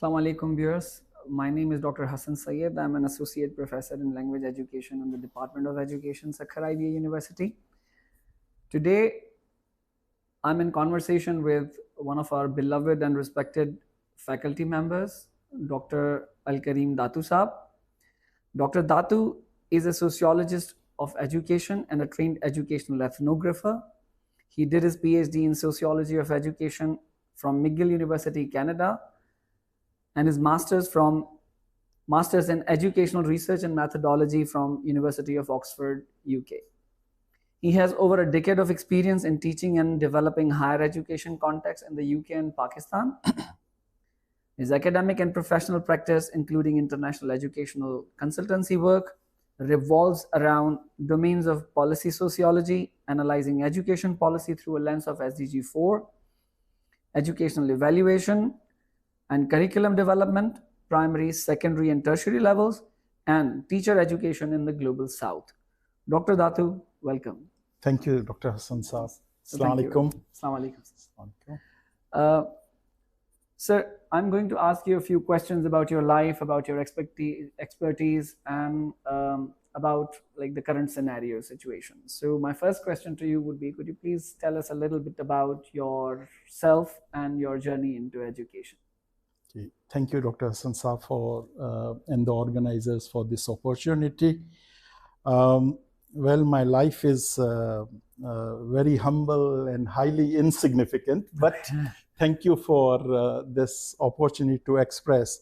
Assalamu alaikum viewers. My name is Dr. Hassan Sayed. I'm an associate professor in language education in the Department of Education, Sukkur University. Today, I'm in conversation with one of our beloved and respected faculty members, Dr. Alkarim Datoo Saab. Dr. Datoo is a sociologist of education and a trained educational ethnographer. He did his PhD in sociology of education from McGill University, Canada, and his master's in educational research and methodology from University of Oxford, UK. He has over a decade of experience in teaching and developing higher education contexts in the UK and Pakistan. His academic and professional practice, including international educational consultancy work, revolves around domains of policy sociology, analyzing education policy through a lens of SDG 4, educational evaluation, and curriculum development, primary, secondary, and tertiary levels, and teacher education in the global south. Dr. Datoo, welcome. Thank you, Dr. Hassan Saab. Assalamu alaikum. Assalamu alaikum. Sir, I'm going to ask you a few questions about your life, about your expertise, and about the current scenario situation. So my first question to you would be, could you please tell us a little bit about yourself and your journey into education? Okay. Thank you, Dr. Hassan Saab, and the organizers for this opportunity. Well, my life is very humble and highly insignificant, but thank you for this opportunity to express.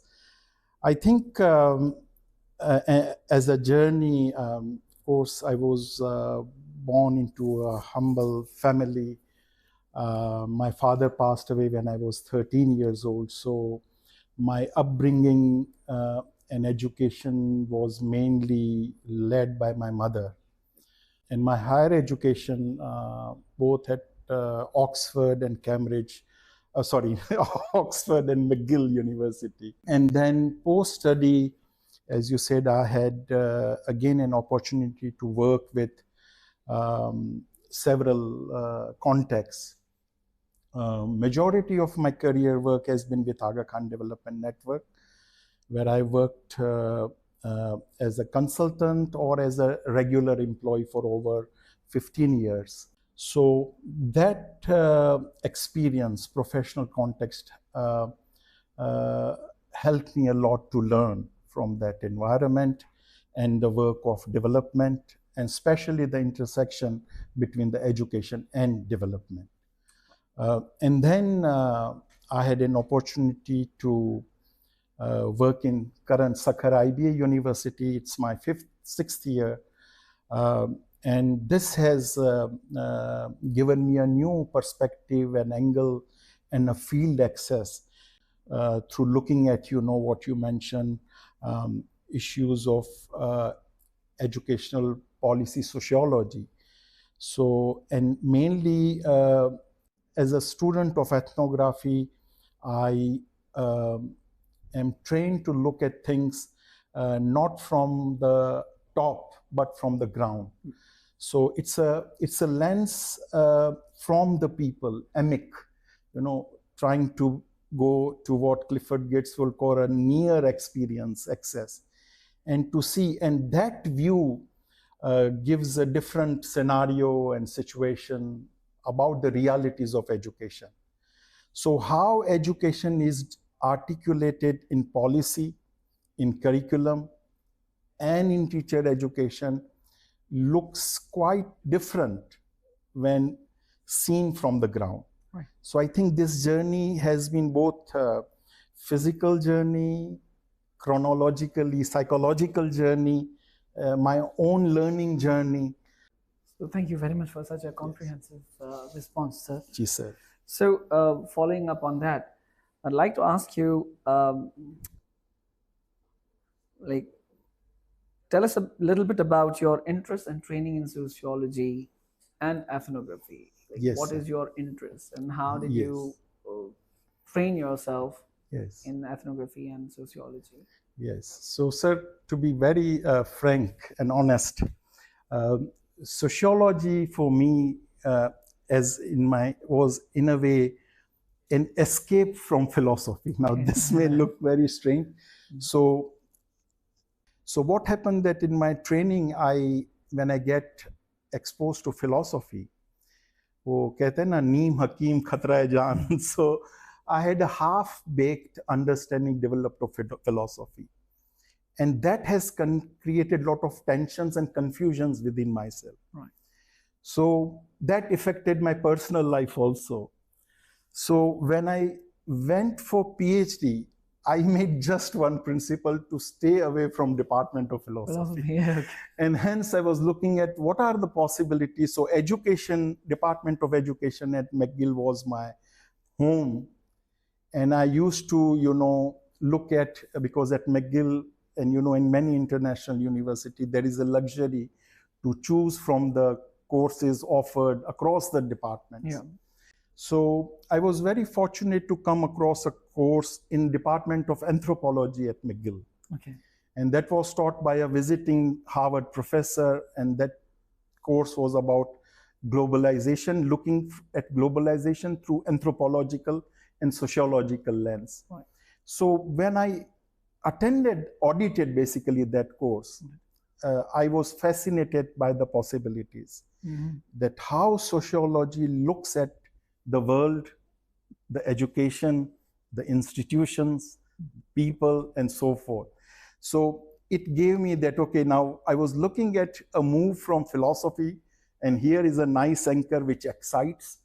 I think as a journey, of course, I was born into a humble family. My father passed away when I was 13 years old, so my upbringing and education was mainly led by my mother. And my higher education, both at Oxford and Cambridge, Oxford and McGill University. And then post-study, as you said, I had again an opportunity to work with several contexts. Majority of my career work has been with Aga Khan Development Network, where I worked as a consultant or as a regular employee for over 15 years. So that experience, professional context, helped me a lot to learn from that environment and the work of development, and especially the intersection between the education and development. And then I had an opportunity to work in current Sukkur University. It's my sixth year. And this has given me a new perspective, an angle, and a field access through looking at, what you mentioned, issues of educational policy sociology. So, and mainly as a student of ethnography, I am trained to look at things not from the top, but from the ground. So it's a lens from the people, emic, trying to go to what Clifford Gates will call a near experience access, and to see, and that view gives a different scenario and situation about the realities of education. So how education is articulated in policy, in curriculum, and in teacher education looks quite different when seen from the ground. Right. So I think this journey has been both a physical journey, chronologically, psychological journey, my own learning journey. So thank you very much for such a comprehensive response, sir. Yes, sir. So following up on that, I'd like to ask you, tell us a little bit about your interest and training in sociology and ethnography. Yes, what is your interest, and how did you train yourself in ethnography and sociology? Yes. So, sir, to be very frank and honest, sociology for me, was in a way an escape from philosophy. Now, this may look very strange. So what happened that in my training, when I get exposed to philosophy, वो कहते हैं ना नीम हकीम खतरा है जान. So I had a half-baked understanding developed of philosophy. And that has created a lot of tensions and confusions within myself. Right. So that affected my personal life also. So when I went for PhD, I made just one principle to stay away from Department of Philosophy. Yeah. And hence I was looking at what are the possibilities. So education, Department of Education at McGill was my home. And I used to, look at, because at McGill and, in many international universities, there is a luxury to choose from the courses offered across the departments. Yeah. So I was very fortunate to come across a course in Department of Anthropology at McGill. Okay. And that was taught by a visiting Harvard professor. And that course was about globalization, looking at globalization through anthropological and sociological lens. Right. So when I audited basically that course, I was fascinated by the possibilities. That how sociology looks at the world, the education, the institutions, people, and so forth. So it gave me that, okay, now I was looking at a move from philosophy, and here is a nice anchor which excites.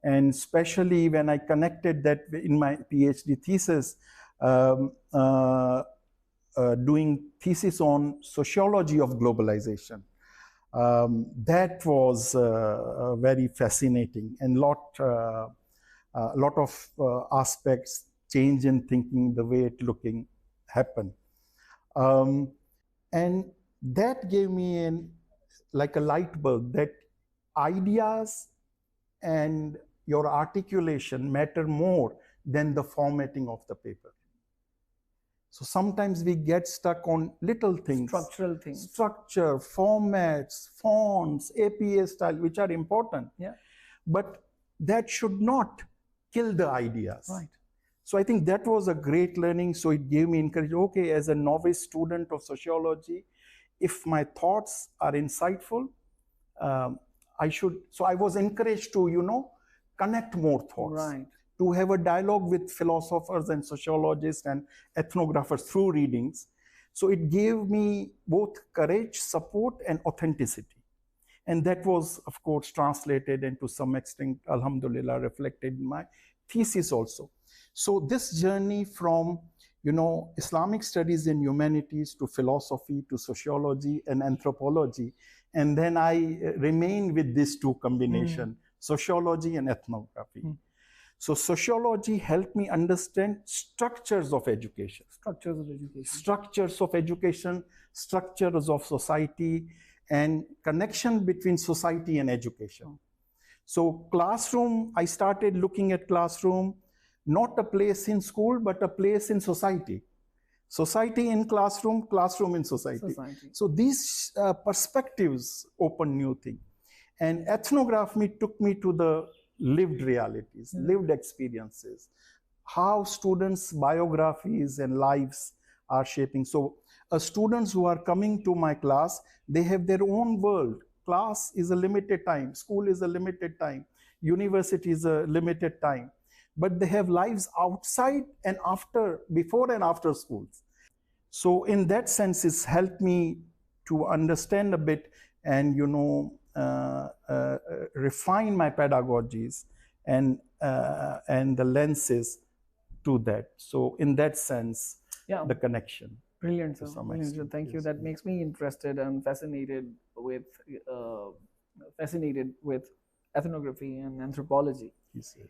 And especially when I connected that in my PhD thesis, doing thesis on sociology of globalization. That was very fascinating, and a lot of aspects, change in thinking, the way it looking happen. And that gave me like a light bulb that ideas and your articulation matter more than the formatting of the paper. So sometimes we get stuck on little things. Structural things. Structure, formats, fonts, APA style, which are important. Yeah. But that should not kill the ideas. Right. So I think that was a great learning. So it gave me encouragement, okay, as a novice student of sociology, if my thoughts are insightful, so I was encouraged to, connect more thoughts. Right. To have a dialogue with philosophers and sociologists and ethnographers through readings. So it gave me both courage, support, and authenticity. And that was, of course, translated and to some extent, alhamdulillah, reflected in my thesis also. So this journey from, Islamic studies and humanities to philosophy to sociology and anthropology. And then I remain with these two combinations, sociology and ethnography. So sociology helped me understand structures of education. Structures of education. Structures of education, structures of society, and connection between society and education. So classroom, I started looking at classroom, not a place in school, but a place in society. Society in classroom, classroom in society. So these perspectives open new things. And ethnography took me to the lived realities, lived experiences, how students' biographies and lives are shaping. So students who are coming to my class, they have their own world. Class is a limited time, school is a limited time, university is a limited time, but they have lives outside and after, before and after schools. So in that sense, it's helped me to understand a bit and, refine my pedagogies and the lenses to that. So in that sense, the connection. Brilliant, sir. Brilliant. Thank you. That makes me interested and fascinated with ethnography and anthropology. Yes, sir.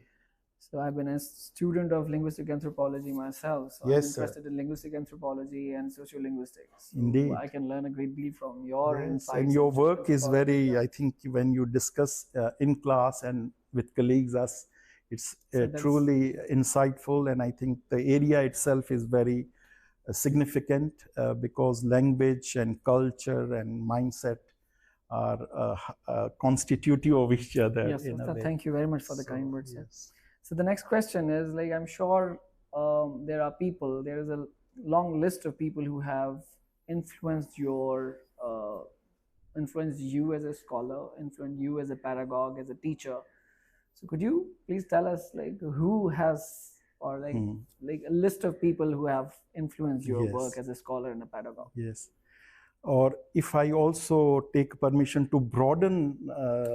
So I've been a student of linguistic anthropology myself. So yes, I'm interested in linguistic anthropology and sociolinguistics. So indeed. I can learn a great deal from your insights. And your work is very, I think, when you discuss in class and with colleagues, it's truly insightful. And I think the area itself is very significant because language and culture and mindset are constitutive of each other. Yes, thank you very much for the kind words. Yes. So the next question is, like, I'm sure there is a long list of people who have influenced influenced you as a scholar, influenced you as a pedagogue, as a teacher. So could you please tell us, like, who has, or like a list of people who have influenced your work Yes. as a scholar and a pedagogue? Yes. Or if I also take permission to broaden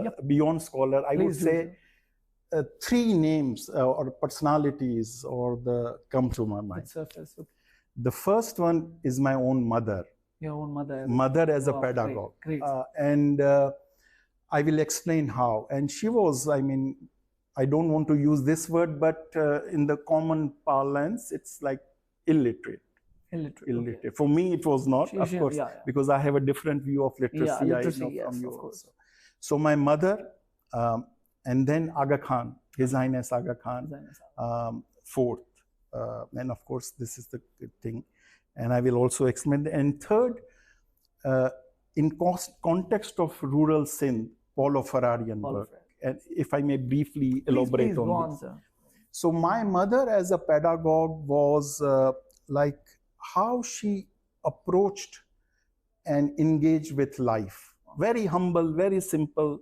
Yep. beyond scholar, I would Please do say so. three names or personalities come to my mind. Let's surface. Okay. The first one is my own mother. Your own mother. Mother as a Wow, pedagogue. Great. And I will explain how. And she was, I mean, I don't want to use this word, but in the common parlance, it's like illiterate. Illiterate. Okay. For me, it was not, of course, because I have a different view of literacy. Literacy, I know yes, from you of course. also. So my mother, and then Aga Khan, His Highness Aga Khan, fourth. And of course, this is the thing. And I will also explain. And third, in context of rural Sindh, Paulo Ferrarian work. And if I may briefly elaborate on this. So my mother as a pedagogue was like how she approached and engaged with life. Very humble, very simple.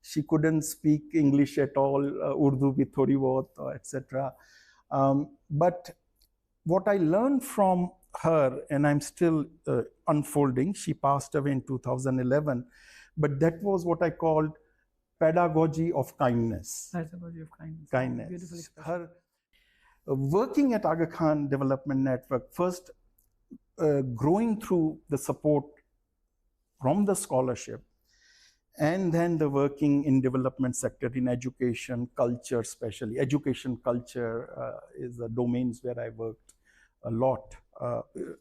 She couldn't speak English at all, Urdu bhi thodi bahut, etc. But what I learned from her, and I'm still unfolding, she passed away in 2011, but that was what I called pedagogy of kindness. Pedagogy of kindness. Kindness. Beautiful expression. Her working at Aga Khan Development Network, first growing through the support from the scholarship, and then the working in development sector, in education, culture, especially. Education, culture is the domains where I worked a lot,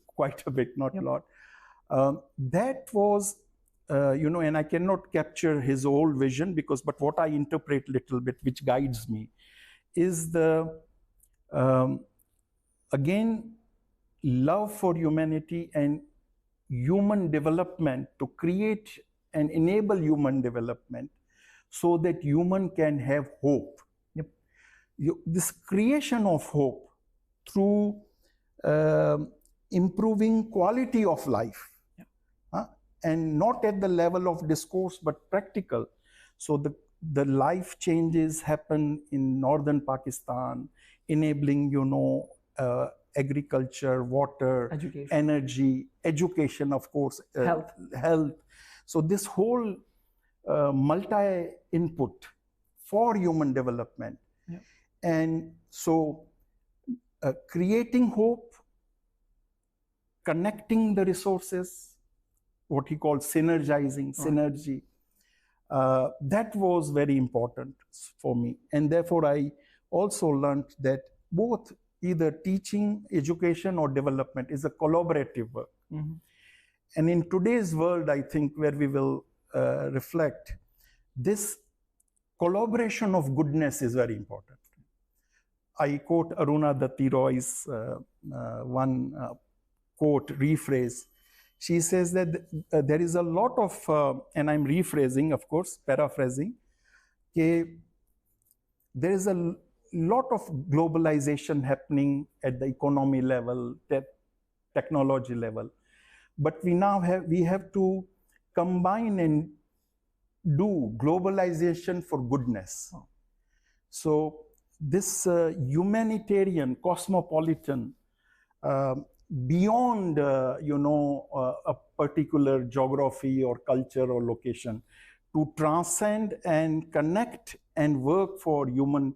quite a bit, not a lot. That was, and I cannot capture his whole vision but what I interpret little bit, which guides me, is the, again, love for humanity and human development, to create and enable human development so that human can have hope. This creation of hope through improving quality of life, and not at the level of discourse, but practical. So the life changes happen in northern Pakistan, enabling, agriculture, water, education. Energy, education, of course, health. So this whole multi-input for human development. And so creating hope, connecting the resources, what he called synergizing, synergy, that was very important for me. And therefore, I also learned that both either teaching, education, or development is a collaborative work. And in today's world, I think, where we will reflect, this collaboration of goodness is very important. I quote Arundhati Roy's one quote, rephrase. She says that there is a lot of, and I'm rephrasing, of course, paraphrasing, there is a lot of globalization happening at the economy level, technology level. But we have to combine and do globalization for goodness. So this humanitarian, cosmopolitan, beyond a particular geography or culture or location, to transcend and connect and work for human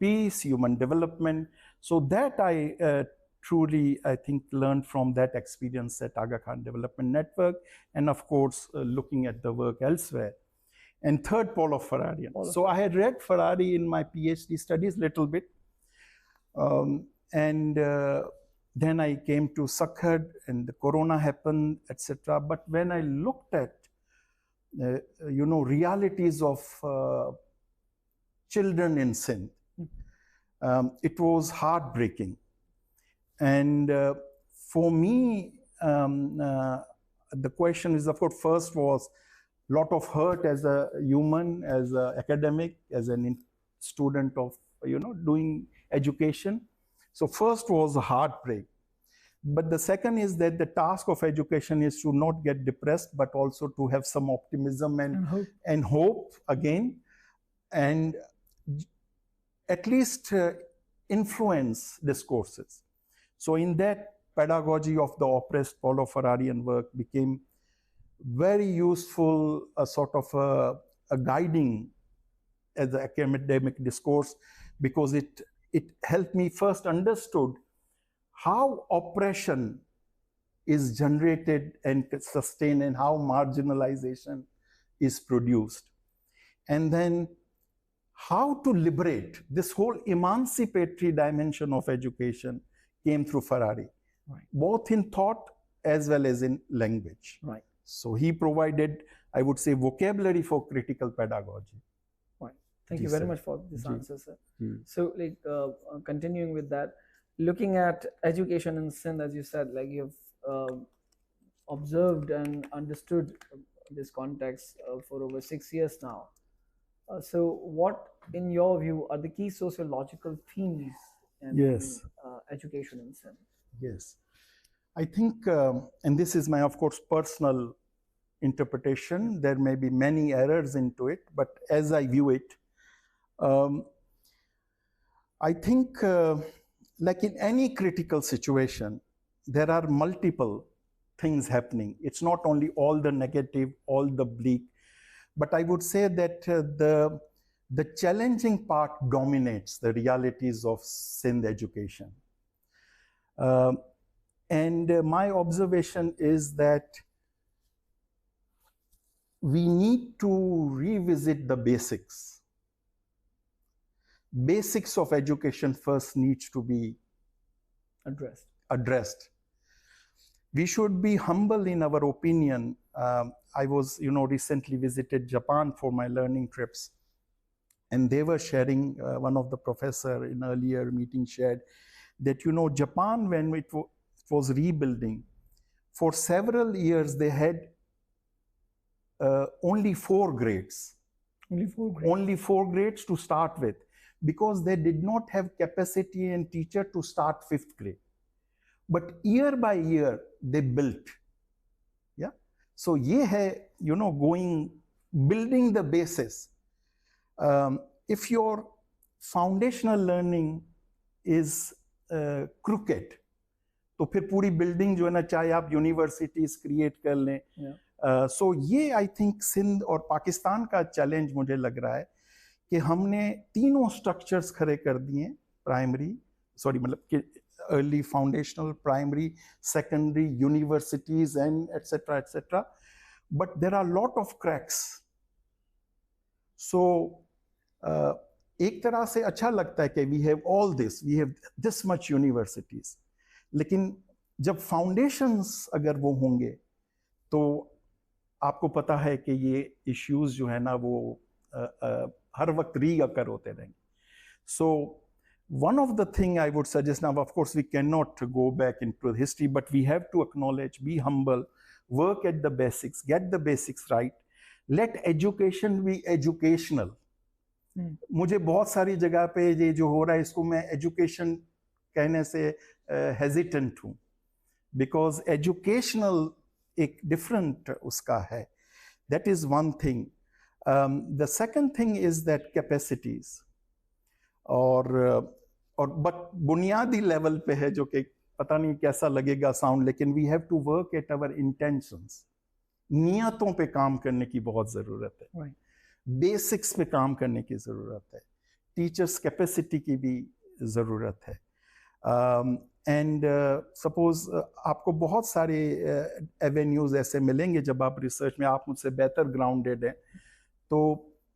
peace, human development. So that I truly, I think, learned from that experience at Aga Khan Development Network, and of course, looking at the work elsewhere. And third, Paulo Ferrari. So I had read Ferrari in my PhD studies a little bit. And then I came to Sukkur, and the corona happened, etc. But when I looked at, realities of children in Sindh, it was heartbreaking. And for me, the question is, of course, first was a lot of hurt as a human, as an academic, as an student of, doing education. So first was heartbreak. But the second is that the task of education is to not get depressed, but also to have some optimism and hope again, and at least influence discourses. So in that, pedagogy of the oppressed, Paulo Ferrarian work became very useful, a sort of a guiding as the academic discourse, because it helped me first understood how oppression is generated and sustained and how marginalization is produced. And then how to liberate. This whole emancipatory dimension of education came through Ferrari, right, both in thought as well as in language. Right. So he provided, I would say, vocabulary for critical pedagogy. Right. Thank you very much for this answer, sir. So, like, continuing with that, looking at education in Sindh, as you said, like you've observed and understood this context for over 6 years now. So, what, in your view, are the key sociological themes in education in Sindh? Yes. I think, and this is my, of course, personal interpretation, there may be many errors into it, but as I view it, I think, like in any critical situation, there are multiple things happening. It's not only all the negative, all the bleak, but I would say that the challenging part dominates the realities of Sindh education. And my observation is that we need to revisit the basics. Basics of education first needs to be addressed. We should be humble in our opinion. I was, recently visited Japan for my learning trips, and they were sharing, one of the professor in earlier meeting shared that, Japan, when it was rebuilding, for several years they had only 4 grades. Only 4 grades to start with, because they did not have capacity and teacher to start 5th grade. But year by year, they built. Yeah. So, ye hai, building the basis. If your foundational learning is crooked, तो फिर पूरी building जो है ना, चाहे आप universities create कर लें. So ये I think सिंध और पाकिस्तान का चैलेंज मुझे लग रहा है कि हमने तीनों स्ट्रक्चर्स खड़े कर दिए, मतलब early foundational, primary, secondary, universities and etc. But there are a lot of cracks. So एक तरह से अच्छा लगता है कि we have this much universities. लेकिन जब foundations अगर वो होंगे तो आपको पता है कि ये issues जो है ना वो हर वक्त reoccur होते रहेंगे. So one of the thing I would suggest now, of course, we cannot go back into history, but we have to acknowledge, be humble, work at the basics, get the basics right. Let education be educational. मुझे बहुत सारी जगह पे ये जो हो रहा है इसको मैं education कहने से hesitant हूँ, because educational एक different उसका है. That is one thing. The second thing is that capacities. But बुनियादी लेवल पे है जो कि पता नहीं कैसा लगेगा साउंड, लेकिन we have to work at our intentions. नियतों पे काम करने की बहुत ज़रूरत है. बेसिक्स पे काम करने की ज़रूरत है. टीचर्स कैपेसिटी की भी ज़रूरत है. एंड सपोज आपको बहुत सारे एवेन्यूज़ ऐसे मिलेंगे जब आप रिसर्च में, आप मुझसे बेहतर ग्राउंडेड हैं, तो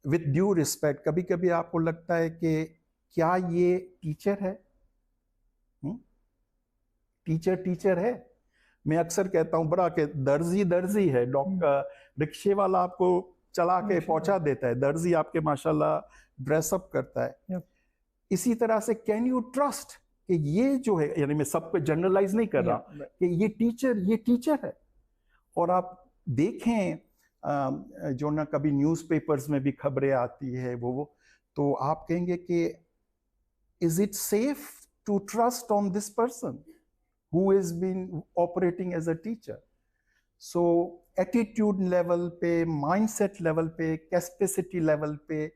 विद ड्यू रिस्पेक्ट कभी कभी आपको लगता है कि क्या ये टीचर है? टीचर है? मैं अक्सर कहता हूँ बड़ा कि दर्जी है. डॉक्टर रिक्शे वाला आपको चला के पहुंचा देता है, दर्जी आपके माशाल्लाह ड्रेसअप करता है. इसी तरह से कैन यू ट्रस्ट कि ये जो है, यानी मैं सब पे जनरलाइज नहीं कर रहा कि ये टीचर है. और आप देखें जो ना कभी न्यूज़पेपर्स में भी खबरें आती है वो तो आप कहेंगे कि is it safe to trust on this person who has been operating as a teacher? So attitude level पे, mindset level पे, capacity level पे,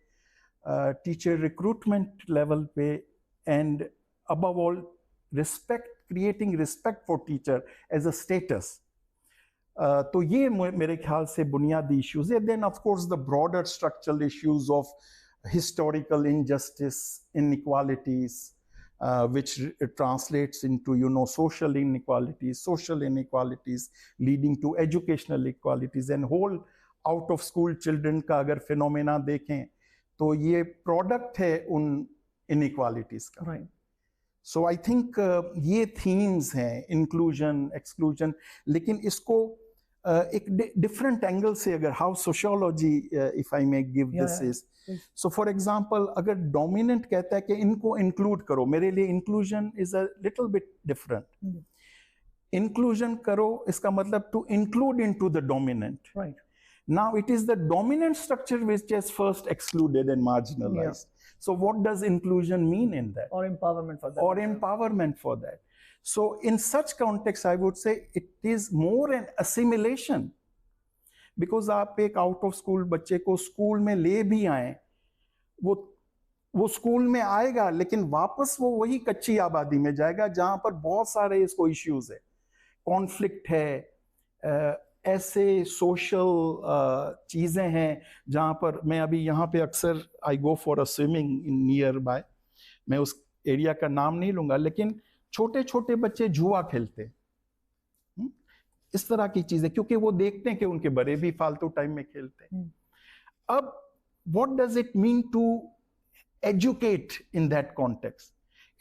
teacher recruitment level पे, and above all respect, creating respect for teacher as a status. तो ये मेरे ख्याल से बुनियादी इश्यूज है. Then of course the broader structural issues of historical injustice, inequalities, which translates into social inequalities leading to educational inequalities, and whole out of school children का अगर phenomena देखें तो ये product है उन inequalities का. Right. So I think ये themes हैं, inclusion, exclusion, लेकिन इसको एक different angle से अगर how sociology, if I may give this is. So for example, अगर dominant कहता है कि इनको include करो, मेरे लिए inclusion is a little bit different. Inclusion करो इसका मतलब to include into the dominant. Right. Now it is the dominant structure which is first excluded and marginalized. So what does inclusion mean in that? Or empowerment for that. Or empowerment for that. So in such context, I would say it is more an assimilation. Because आप एक out of school बच्चे को school में ले भी आए, वो school में आएगा लेकिन वापस वो वही कच्ची आबादी में जाएगा जहां पर बहुत सारे इसको इश्यूज है, कॉन्फ्लिक्ट है, ऐसे सोशल चीज़ें हैं जहाँ पर मैं अभी यहाँ पे अक्सर I go for a swimming in near by, मैं उस एरिया का नाम नहीं लूँगा, लेकिन छोटे छोटे बच्चे जुआ खेलते, इस तरह की चीज़ें, क्योंकि वो देखते हैं कि उनके बड़े भी फालतू टाइम में खेलते हैं. अब what does it mean to educate in that context?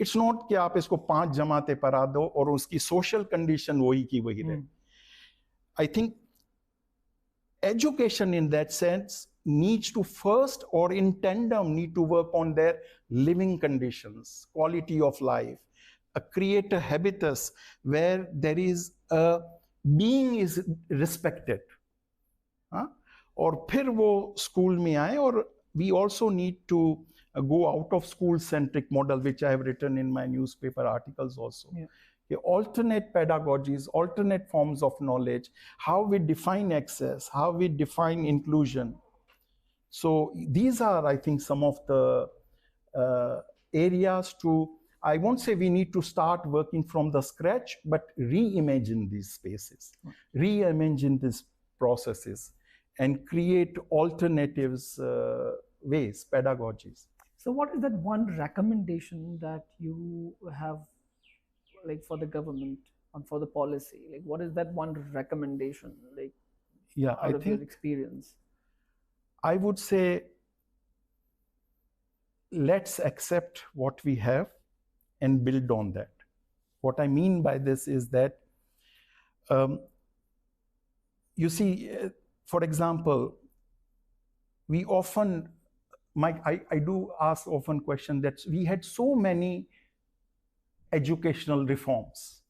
It's not कि आप इसको 5 जमातें पढ़ा दो और उसकी सोशल कंडीशन वही की वही रहे. I think education in that sense needs to first or in tandem need to work on their living conditions, quality of life, create a habitus where there is a being is respected. और फिर वो school में आए. और we also need to go out of school centric model, which I have written in my newspaper articles also. Alternate pedagogies, alternate forms of knowledge, how we define access, how we define inclusion. So these are, I think, some of the areas to, I won't say we need to start working from the scratch, but reimagine these spaces, reimagine these processes, and create alternatives ways, pedagogies. So what is that one recommendation that you have, like, for the government and for the policy? Like, what is that one recommendation, like, out of your experience? I would say let's accept what we have and build on that. What I mean by this is that you see, for example, we often, I do ask often question that we had so many educational reforms,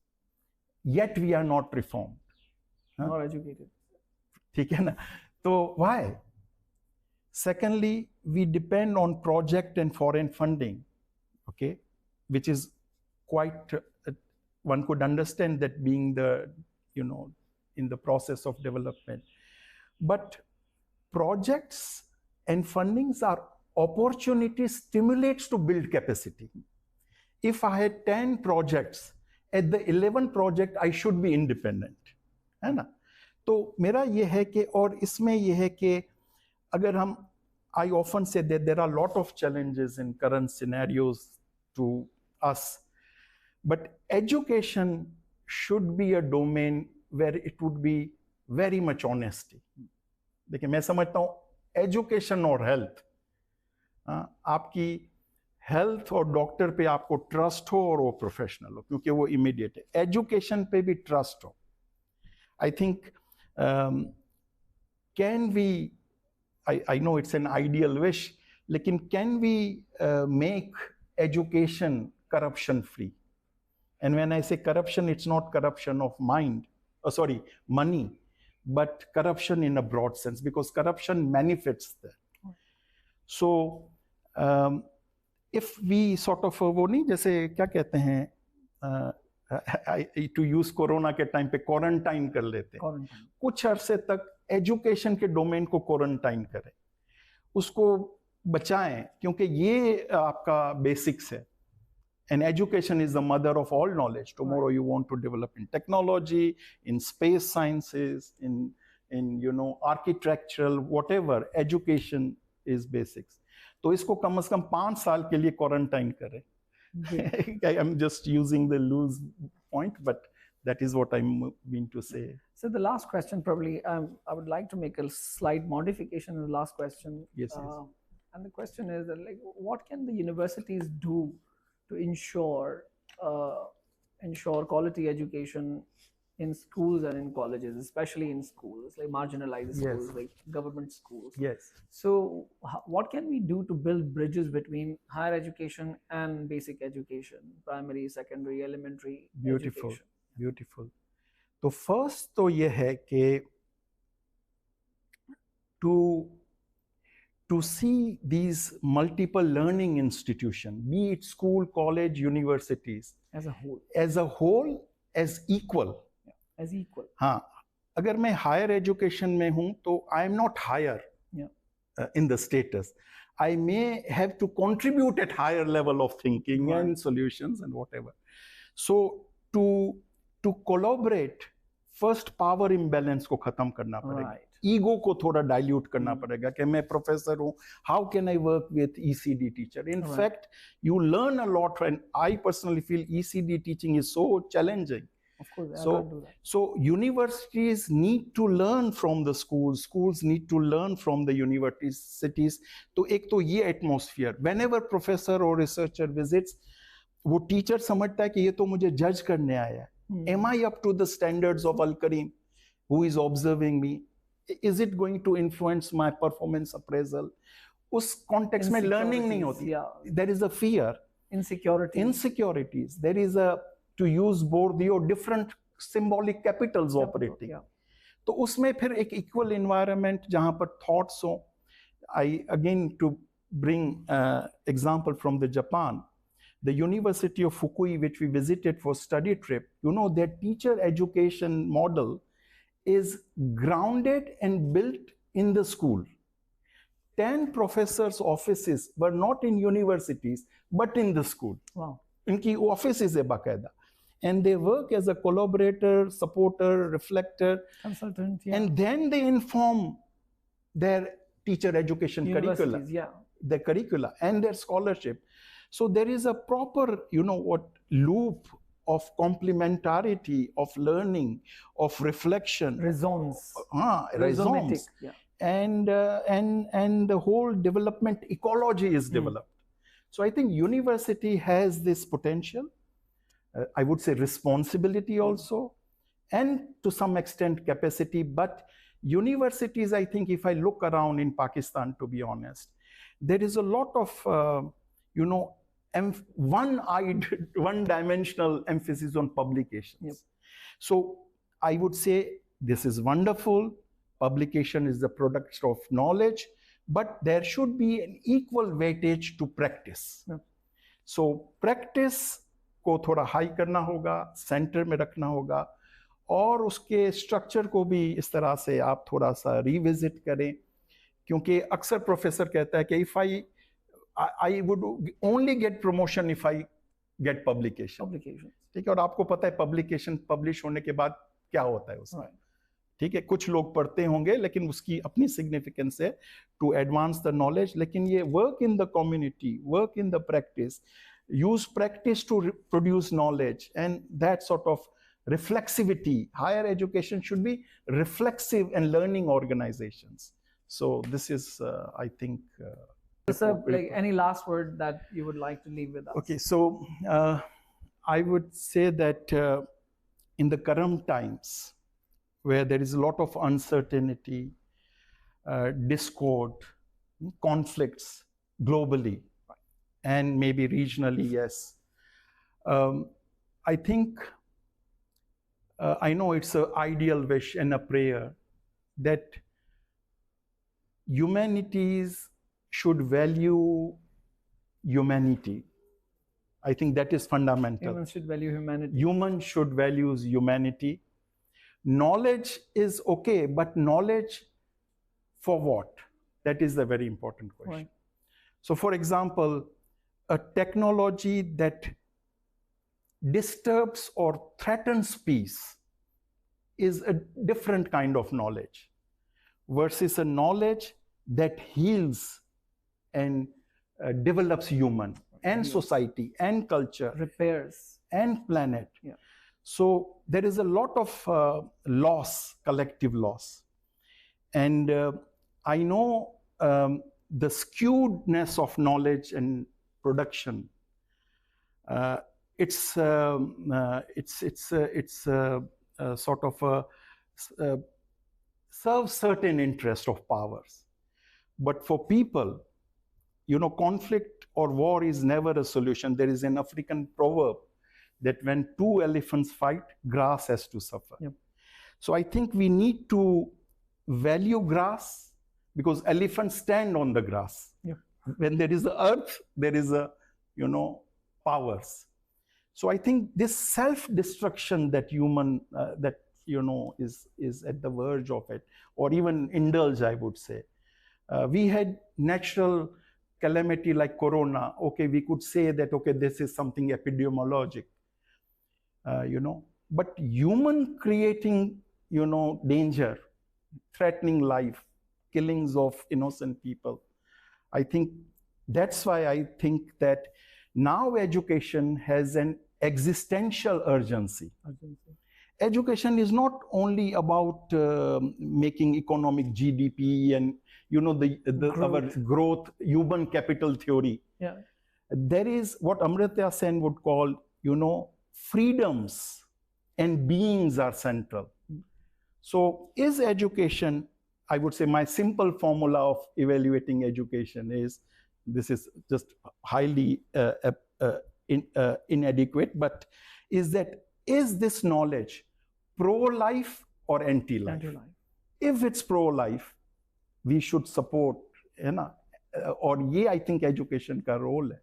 yet we are not reformed. Not educated. ठीक है ना? तो why? Secondly, we depend on project and foreign funding, okay, which is quite, one could understand that being the, in the process of development. But projects and fundings are opportunities, stimulates to build capacity. If I had 10 projects, at the 11th project, I should be independent, है ना? तो मेरा ये है कि, और इसमें ये है कि अगर हम, I often say that there are a lot of challenges in current scenarios to us, but education should be a domain where it would be very much honesty. देखिए, मैं समझता हूँ एजुकेशन और हेल्थ, आपकी हेल्थ और doctor पे आपको trust हो और वो प्रोफेशनल हो, क्योंकि वो इमीडिएट है. एजुकेशन पे भी ट्रस्ट हो. I think can we, I know it's an ideal wish, लेकिन can we make education corruption free? And when I say corruption, it's not corruption of money, but corruption in a broad sense, because corruption manifests there. So if we sort of वो नहीं जैसे क्या कहते हैं to use corona के time पे quarantine कर लेते हैं, कुछ अरसे तक एजुकेशन के डोमेन को क्वारंटाइन करें, उसको बचाएं, क्योंकि ये आपका बेसिक्स है. And education is the mother of all knowledge. Tomorrow you want to develop in technology, in space sciences, in architectural, whatever. Education is basics. तो इसको कम से कम 5 साल के लिए क्वारंटाइन करें. I'm just using the loose point, but that is what I mean to say. So the last question, probably, I would like to make a slight modification in the last question. Yes. And the question is that, like, what can the universities do to ensure quality education in schools and in colleges, especially in schools, like marginalized schools, like government schools? Yes. So what can we do to build bridges between higher education and basic education, primary, secondary, elementary education? Beautiful. तो first तो ये है कि to see these multiple learning institutions, be it school, college, universities, as a whole, as equal. As equal. हाँ, अगर मैं higher education में हूँ तो I am not higher in the status. I may have to contribute at higher level of thinking and solutions and whatever. So to collaborate, first power imbalance को खत्म करना पड़ेगा. ईगो को थोड़ा डाइल्यूट करना पड़ेगा कि मैं प्रोफेसर हूँ, how can I work with ECD teacher. In fact you learn a lot, and I personally feel ECD teaching is so challenging. So universities need to learn from the schools need to learn from the universities. तो एक तो ये atmosphere, whenever professor or researcher visits, वो teacher समझता है कि ये तो मुझे जज करने आया है. Am I up to the standards of Alkarim, who is observing me? Is it going to influence my performance appraisal? उस context में learning नहीं होती. There is a fear. Insecurities. There is a, to use Bourdieu, different symbolic capitals operating. तो उसमें फिर एक equal environment जहाँ पर thoughts हो. I again to bring example from the Japan. The University of Fukui, which we visited for study trip, their teacher education model is grounded and built in the school. 10 professors' offices were not in universities, but in the school. Wow. Inki offices hai baqaida. And they work as a collaborator, supporter, reflector, consultant, and then they inform their teacher education curricula, their curricula and their scholarship. So there is a proper, loop of complementarity, of learning, of reflection. Resonance. Resonance. And the whole development ecology is developed. So I think university has this potential, I would say responsibility also, and to some extent capacity. But universities, I think if I look around in Pakistan, to be honest, there is a lot of, one-dimensional emphasis on publications. So I would say this is wonderful. Publication is the product of knowledge, but there should be an equal weightage to practice. So practice को थोड़ा high करना होगा, centre में रखना होगा, और उसके structure को भी इस तरह से आप थोड़ा सा रिविजिट करें, क्योंकि अक्सर प्रोफेसर कहता है कि if I would only get promotion if I get publication. ठीक है, और आपको पता है पब्लिकेशन पब्लिश होने के बाद क्या होता है उसमें. ठीक है, कुछ लोग पढ़ते होंगे लेकिन उसकी अपनी सिग्निफिकेंस है टू एडवांस द नॉलेज. लेकिन ये work in the community, work in the practice, use practice to produce knowledge, and that sort of reflexivity. Higher education should be reflexive and learning organizations. So this is, I think. Sir, like any last word that you would like to leave with us? Okay, so I would say that in the current times, where there is a lot of uncertainty, discord, conflicts globally, and maybe regionally, yes. I think, I know it's an ideal wish and a prayer that humanities should value humanity. I think that is fundamental. Humans should value humanity. Human should value humanity. Knowledge is okay, but knowledge for what? That is the very important question. Right. So for example, a technology that disturbs or threatens peace is a different kind of knowledge versus a knowledge that heals and develops human and society and culture, repairs and planet. Yeah. So there is a lot of loss, collective loss. And I know the skewedness of knowledge and production. It's sort of serves certain interest of powers. But for people, you know, conflict or war is never a solution. There is an African proverb that when two elephants fight, grass has to suffer. Yep. So I think we need to value grass because elephants stand on the grass. Yep. When there is the earth, there is a, you know, powers. So I think this self-destruction that human, that, you know, is at the verge of it, or even indulge, I would say. We had natural calamity like corona. Okay, we could say that, okay, this is something epidemiologic, you know, but human creating, you know, danger, threatening life, killings of innocent people. I think that's why I think that now education has an existential urgency. Education is not only about making economic GDP and, you know, our growth, human capital theory. Yeah. There is what Amartya Sen would call, you know, freedoms and beings are central. So is education, I would say my simple formula of evaluating education is, this is just highly inadequate, but is that, is this knowledge pro-life or anti-life? If it's pro-life, we should support, you know, or ye I think education ka role hai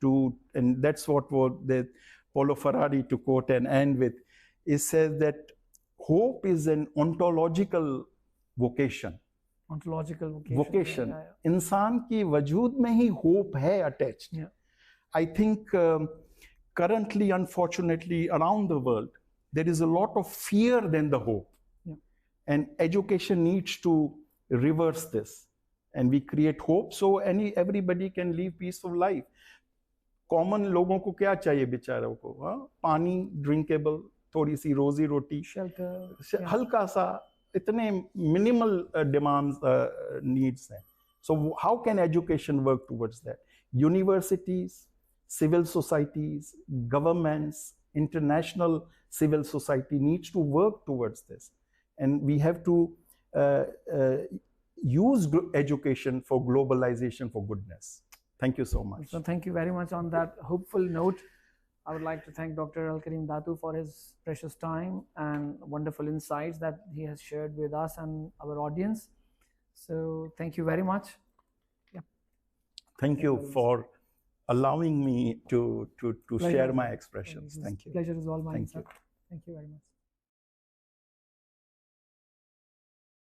to, and that's what the Paulo Ferrari, to quote and end with, it says that hope is an ontological vocation. Ontological vocation. Yeah. इंसान की वजूद में ही hope है attached. Yeah. I think currently, unfortunately, around the world, there is a lot of fear than the hope. Yeah. And education needs to reverse this. And we create hope so everybody can live peaceful life. Common लोगों को क्या चाहिए बेचारों को? पानी, drinkable, थोड़ी सी रोजी रोटी, shelter, हल्का सा, इतने minimal demands, needs हैं. So how can education work towards that? Universities, civil societies, governments, international civil society needs to work towards this. And we have to use education for globalization for goodness. Thank you so much. So thank you very much. On that hopeful note, I would like to thank Dr. Alkarim Datoo for his precious time and wonderful insights that he has shared with us and our audience. So thank you very much. Yeah. Thank you for allowing me to share my expressions. Thank you. Pleasure is all mine. Thank you. Thank you very much.